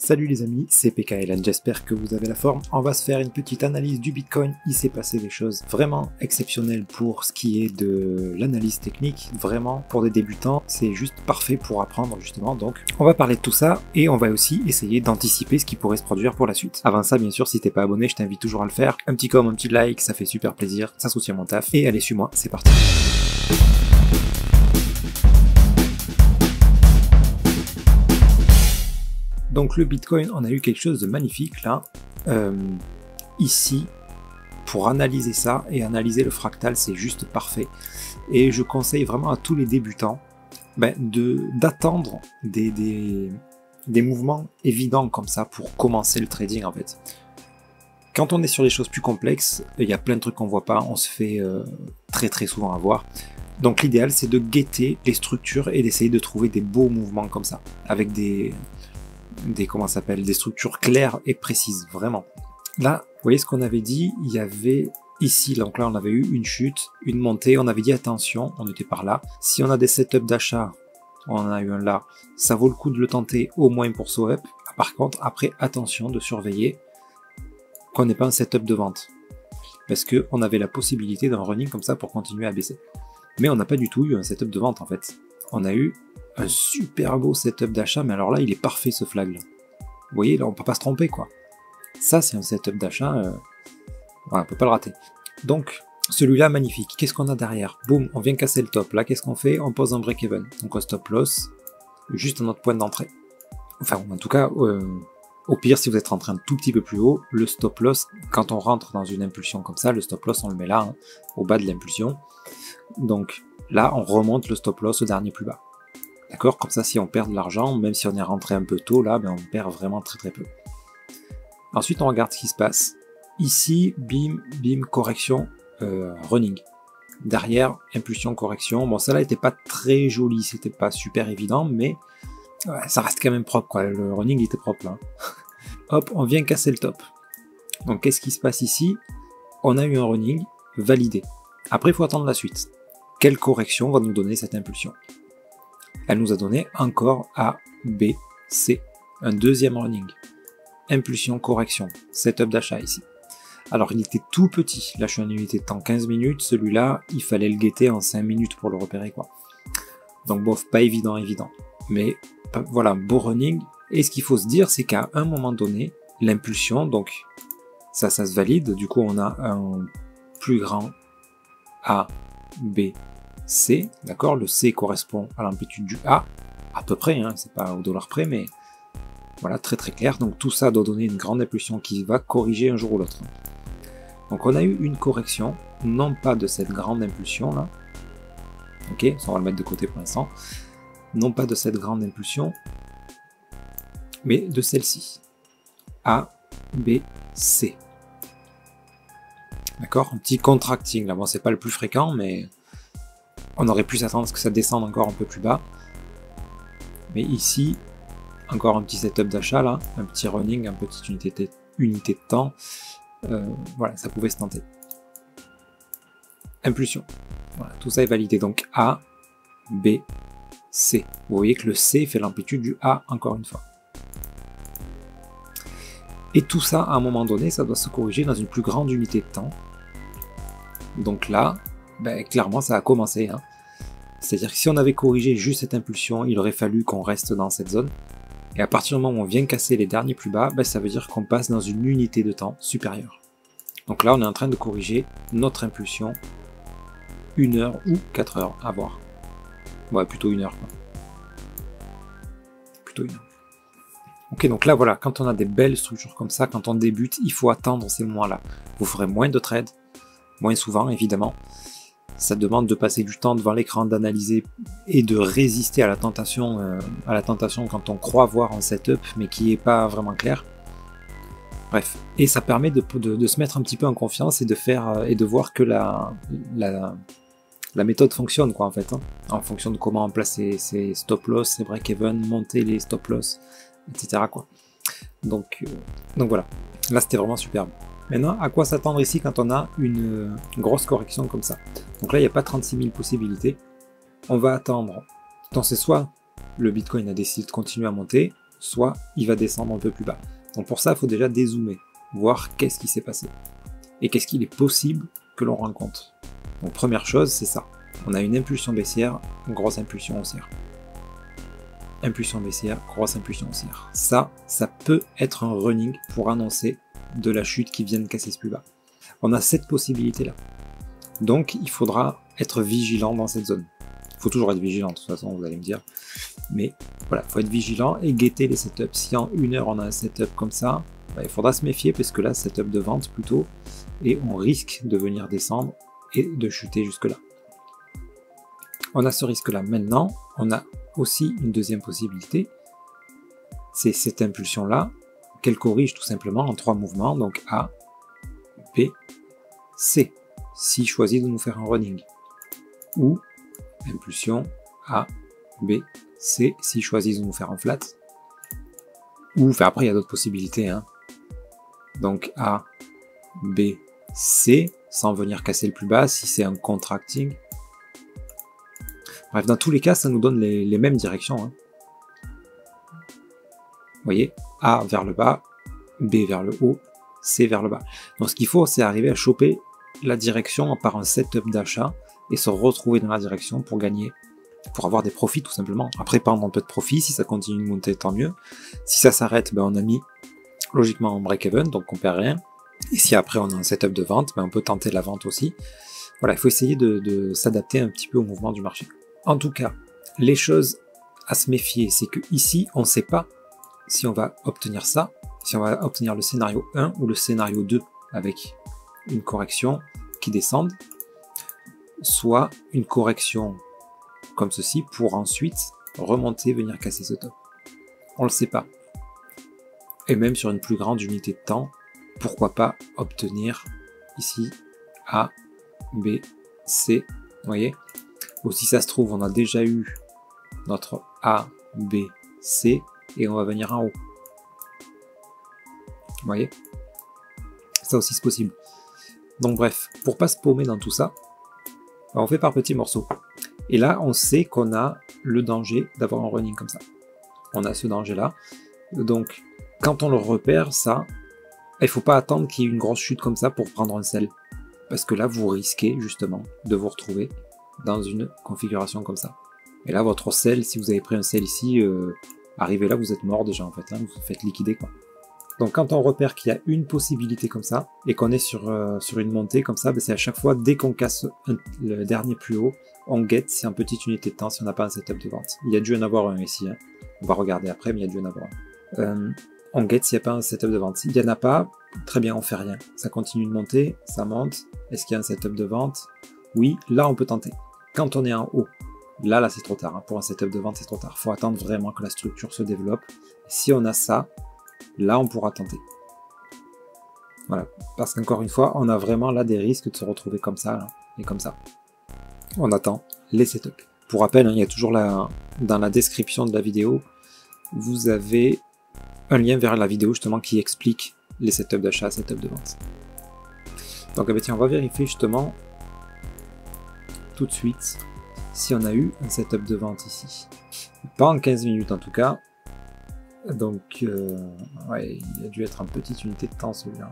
Salut les amis, c'est PKLN, j'espère que vous avez la forme. On va se faire une petite analyse du Bitcoin. Il s'est passé des choses vraiment exceptionnelles pour ce qui est de l'analyse technique. Vraiment, pour des débutants, c'est juste parfait pour apprendre justement. Donc, on va parler de tout ça et on va aussi essayer d'anticiper ce qui pourrait se produire pour la suite. Avant ça, bien sûr, si t'es pas abonné, je t'invite toujours à le faire. Un petit com, un petit like, ça fait super plaisir, ça soutient mon taf. Et allez, suis-moi, c'est parti. Donc le Bitcoin, on a eu quelque chose de magnifique là, ici, pour analyser ça et analyser le fractal, c'est juste parfait. Et je conseille vraiment à tous les débutants d'attendre des mouvements évidents comme ça pour commencer le trading en fait. Quand on est sur des choses plus complexes, il y a plein de trucs qu'on voit pas, on se fait très souvent avoir. Donc l'idéal c'est de guetter les structures et d'essayer de trouver des beaux mouvements comme ça, avec des structures claires et précises, vraiment. Là, vous voyez ce qu'on avait dit, il y avait ici, donc là on avait eu une chute, une montée, on avait dit attention, on était par là. Si on a des setups d'achat, on en a eu un là, ça vaut le coup de le tenter au moins pour swap. Par contre, après, attention de surveiller qu'on n'ait pas un setup de vente. Parce qu'on avait la possibilité d'un running comme ça pour continuer à baisser. Mais on n'a pas du tout eu un setup de vente en fait. On a eu un super beau setup d'achat, mais alors là, il est parfait ce flag là. Vous voyez, là, on peut pas se tromper quoi. Ça, c'est un setup d'achat, on peut pas le rater. Donc, celui-là, magnifique. Qu'est-ce qu'on a derrière? Boum, on vient casser le top. Là, qu'est-ce qu'on fait? On pose un break-even. Donc, un stop loss, juste à notre point d'entrée. Enfin, en tout cas, au pire, si vous êtes rentré un tout petit peu plus haut, le stop loss, quand on rentre dans une impulsion comme ça, le stop loss, on le met là, hein, au bas de l'impulsion. Donc, là, on remonte le stop loss au dernier plus bas. D'accord? Comme ça, si on perd de l'argent, même si on est rentré un peu tôt, là, on perd vraiment très peu. Ensuite, on regarde ce qui se passe. Ici, bim, correction, running. Derrière, impulsion, correction. Bon, celle-là n'était pas très jolie, c'était pas super évident, mais ouais, ça reste quand même propre, quoi. Le running était propre, là. Hop, on vient casser le top. Donc, qu'est-ce qui se passe ici? On a eu un running validé. Après, il faut attendre la suite. Quelle correction va nous donner cette impulsion? Elle nous a donné encore A, B, C. Un deuxième running. Impulsion, correction. Setup d'achat ici. Alors, il était tout petit. Là, je suis en unité de temps 15 minutes. Celui-là, il fallait le guetter en 5 minutes pour le repérer, quoi. Donc, bof, pas évident. Mais, voilà, beau running. Et ce qu'il faut se dire, c'est qu'à un moment donné, l'impulsion, donc, ça se valide. Du coup, on a un plus grand A, B, C, d'accord? Le C correspond à l'amplitude du A, à peu près, hein, c'est pas au dollar près, mais voilà, très clair. Donc tout ça doit donner une grande impulsion qui va corriger un jour ou l'autre. Donc on a eu une correction, non pas de cette grande impulsion là, ok, ça on va le mettre de côté pour l'instant, non pas de cette grande impulsion, mais de celle-ci, A, B, C. D'accord? Un petit contracting, là, bon c'est pas le plus fréquent, mais on aurait pu s'attendre à ce que ça descende encore un peu plus bas. Mais ici, encore un petit setup d'achat là, un petit running, une petite unité de temps. Voilà, ça pouvait se tenter. Impulsion. Voilà, tout ça est validé. Donc A, B, C. Vous voyez que le C fait l'amplitude du A encore une fois. Et tout ça, à un moment donné, ça doit se corriger dans une plus grande unité de temps. Donc là, clairement, ça a commencé. Hein. C'est-à-dire que si on avait corrigé juste cette impulsion, il aurait fallu qu'on reste dans cette zone. Et à partir du moment où on vient casser les derniers plus bas, ça veut dire qu'on passe dans une unité de temps supérieure. Donc là, on est en train de corriger notre impulsion 1 heure ou 4 heures, à voir. Ouais, plutôt 1 heure. Quoi. Plutôt 1 heure. Ok, donc là, voilà, quand on a des belles structures comme ça, quand on débute, il faut attendre ces moments-là. Vous ferez moins de trades, moins souvent, évidemment. Ça demande de passer du temps devant l'écran, d'analyser et de résister à la tentation quand on croit voir un setup, mais qui n'est pas vraiment clair. Bref, et ça permet de se mettre un petit peu en confiance et de voir que la méthode fonctionne, quoi, en fait, hein, en fonction de comment on place ses stop loss, ses break-even, monter les stop loss, etc. quoi. Donc voilà, là c'était vraiment superbe. Maintenant, à quoi s'attendre ici quand on a une grosse correction comme ça? Donc là, il n'y a pas 36 000 possibilités. On va attendre. Donc c'est soit le Bitcoin a décidé de continuer à monter, soit il va descendre un peu plus bas. Donc pour ça, il faut déjà dézoomer, voir qu'est-ce qui s'est passé. Et qu'est-ce qu'il est possible que l'on rencontre. Donc première chose, c'est ça. On a une impulsion baissière, une grosse impulsion haussière. Impulsion baissière, grosse impulsion haussière. Ça peut être un running pour annoncer de la chute qui vient de casser ce plus bas. On a cette possibilité-là. Donc il faudra être vigilant dans cette zone. Il faut toujours être vigilant, de toute façon, vous allez me dire. Mais voilà, il faut être vigilant et guetter les setups. Si en une heure on a un setup comme ça, il faudra se méfier parce que là, setup de vente plutôt, et on risque de venir descendre et de chuter jusque-là. On a ce risque-là. Maintenant, on a aussi une deuxième possibilité, c'est cette impulsion-là, qu'elle corrige tout simplement en 3 mouvements, donc A, B, C, s'il choisit de nous faire un running. Ou impulsion A, B, C, s'il choisit de nous faire un flat. Ou, enfin après il y a d'autres possibilités, hein. Donc A, B, C, sans venir casser le plus bas, si c'est un contracting. Bref, dans tous les cas, ça nous donne les mêmes directions, hein. Vous voyez, A vers le bas, B vers le haut, C vers le bas. Donc ce qu'il faut, c'est arriver à choper la direction par un setup d'achat et se retrouver dans la direction pour gagner, pour avoir des profits tout simplement. Après, prendre un peu de profit, si ça continue de monter, tant mieux. Si ça s'arrête, ben, on a mis logiquement un break-even, donc on perd rien. Et si après on a un setup de vente, ben, on peut tenter la vente aussi. Voilà, il faut essayer de s'adapter un petit peu au mouvement du marché. En tout cas, les choses à se méfier, c'est que ici, on ne sait pas si on va obtenir ça, si on va obtenir le scénario 1 ou le scénario 2 avec une correction qui descende, soit une correction comme ceci pour ensuite remonter, venir casser ce top. On ne le sait pas. Et même sur une plus grande unité de temps, pourquoi pas obtenir ici A, B, C, vous voyez? Ou si ça se trouve, on a déjà eu notre A, B, C, et on va venir en haut. Vous voyez? Ça aussi c'est possible. Donc bref, pour pas se paumer dans tout ça, on fait par petits morceaux. Et là, on sait qu'on a le danger d'avoir un running comme ça. On a ce danger-là. Donc, quand on le repère, ça, il faut pas attendre qu'il y ait une grosse chute comme ça pour prendre un sell. Parce que là, vous risquez justement de vous retrouver dans une configuration comme ça. Et là, votre sell, si vous avez pris un sell ici, arrivé là, vous êtes mort déjà en fait, hein, vous vous faites liquider quoi. Donc quand on repère qu'il y a une possibilité comme ça, et qu'on est sur une montée comme ça, ben c'est à chaque fois, dès qu'on casse le dernier plus haut, on get, c'est en petite unité de temps si on n'a pas un setup de vente. Il y a dû en avoir un ici, hein. On va regarder après, mais il y a dû en avoir un. On get s'il n'y a pas un setup de vente. S'il n'y en a pas, très bien, on fait rien. Ça continue de monter, ça monte. Est-ce qu'il y a un setup de vente? Oui, là on peut tenter. Quand on est en haut, là c'est trop tard. Hein. Pour un setup de vente, c'est trop tard. Il faut attendre vraiment que la structure se développe. Si on a ça, là on pourra tenter. Voilà. Parce qu'encore une fois, on a vraiment là des risques de se retrouver comme ça, là, et comme ça. On attend les setups. Pour rappel, hein, il y a toujours là, dans la description de la vidéo, vous avez un lien vers la vidéo justement qui explique les setups d'achat, setups de vente. Donc eh bien, tiens, on va vérifier justement tout de suite si on a eu un setup de vente ici. Pas en 15 minutes en tout cas. Donc ouais, il a dû être en petite unité de temps celui-là.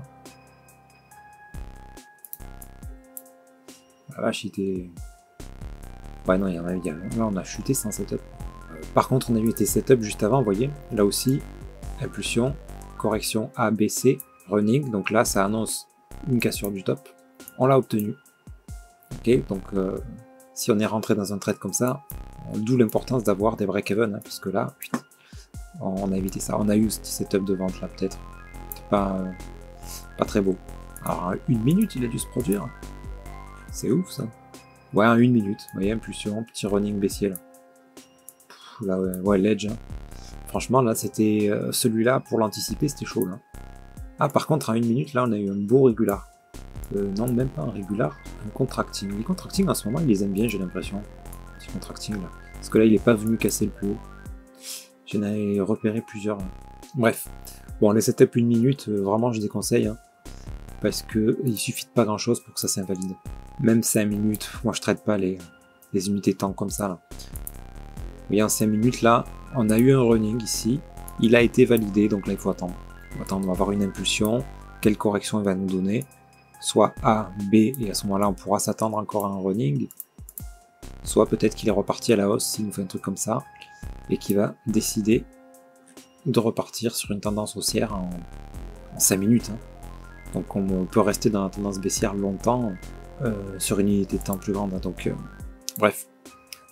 La vache, il était... Ouais non, il y en a eu, là on a chuté sans setup. Par contre on a eu des setups juste avant, vous voyez, là aussi, impulsion, correction A, B, C, running, donc là ça annonce une cassure du top. On l'a obtenu. Ok, donc si on est rentré dans un trade comme ça, d'où l'importance d'avoir des break-even, hein, parce que là, putain, on a évité ça. On a eu ce setup de vente là peut-être. Pas très beau. Alors une minute il a dû se produire. C'est ouf ça. Ouais, en 1 minute. Vous voyez, impulsion, petit running baissier là. Pff, là ouais, ledge. Hein. Franchement là c'était celui-là pour l'anticiper, c'était chaud là. Ah par contre en 1 minute là on a eu un beau régular. Non, même pas un régular, un contracting. Les contracting en ce moment ils les aiment bien, j'ai l'impression. Petit contracting là. Parce que là il est pas venu casser le plus haut. J'en ai repéré plusieurs. Là. Bref. Bon, les setups 1 minute, vraiment je déconseille. Hein, parce que il suffit de pas grand chose pour que ça s'invalide. Même 5 minutes, moi je traite pas les unités de temps comme ça. Là. Vous voyez, en 5 minutes là, on a eu un running ici. il a été validé, donc là il faut attendre. On va attendre, on va avoir une impulsion, quelle correction il va nous donner, soit A, B, et à ce moment-là on pourra s'attendre encore à un running, soit peut-être qu'il est reparti à la hausse s'il nous fait un truc comme ça, et qu'il va décider de repartir sur une tendance haussière en 5 minutes. Hein. Donc on peut rester dans la tendance baissière longtemps sur une unité de temps plus grande. Hein. Donc bref,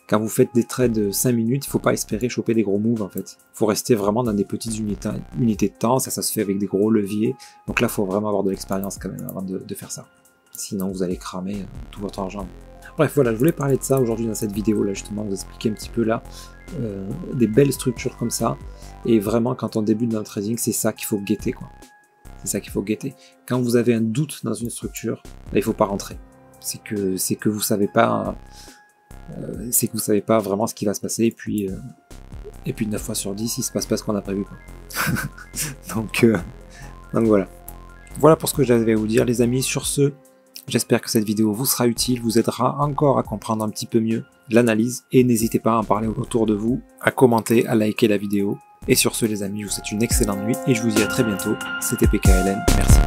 quand vous faites des trades de 5 minutes, il ne faut pas espérer choper des gros moves en fait. Il faut rester vraiment dans des petites unités de temps, ça se fait avec des gros leviers. Donc là, il faut vraiment avoir de l'expérience quand même avant de faire ça. Sinon, vous allez cramer tout votre argent. Bref, voilà, je voulais parler de ça aujourd'hui dans cette vidéo là, justement, vous expliquer un petit peu là des belles structures comme ça. Et vraiment, quand on débute dans le trading, c'est ça qu'il faut guetter, quoi. C'est ça qu'il faut guetter. Quand vous avez un doute dans une structure, là, il ne faut pas rentrer. C'est que vous savez pas, vraiment ce qui va se passer. Et puis 9 fois sur 10, il se passe pas ce qu'on a prévu, quoi. donc voilà. Voilà pour ce que j'avais à vous dire, les amis. Sur ce, j'espère que cette vidéo vous sera utile, vous aidera encore à comprendre un petit peu mieux l'analyse. Et n'hésitez pas à en parler autour de vous, à commenter, à liker la vidéo. Et sur ce, les amis, je vous souhaite une excellente nuit et je vous dis à très bientôt. C'était PKLN, merci.